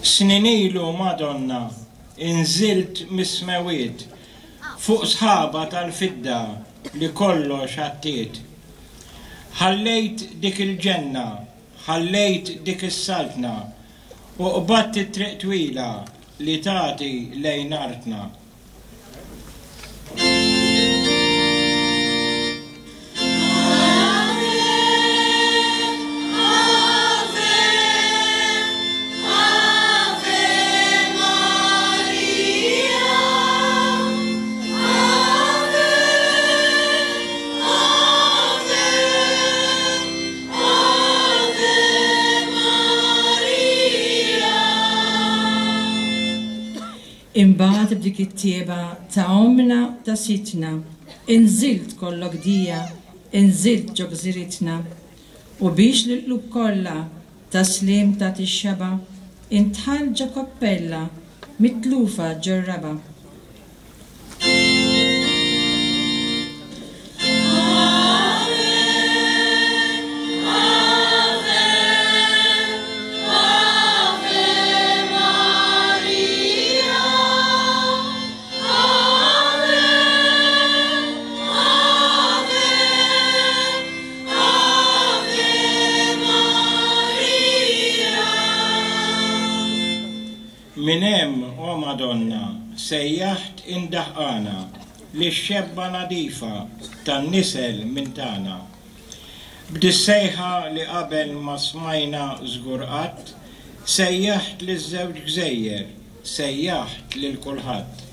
Sninilu Madonna, inżilt mismewit, fuq sħaba tal-fidda li kollox għattiet. Ħallejt dik il-ġenna, ħallejt dik is-saltna, u qbatt it-triq twila li tagħti lejn artna. Imbagħad b'dik it-tieba ta' omna ta' sitna, inżilt kollok dija, inżilt ġo gżiritna, u biex l-qlub kollha taslim ta' tixxaba, intħal ġa koppella mitlufa ġerraba. Min hemm, o Madonna, sejjaħt indaħqana li x-xebba nadifa tan-nisel minn tagħna. B'dis-sejħa li qabel ma smajna żgur qatt, sejjaħt liż-żewġ gżejjer, sejjaħt lil kulħadd.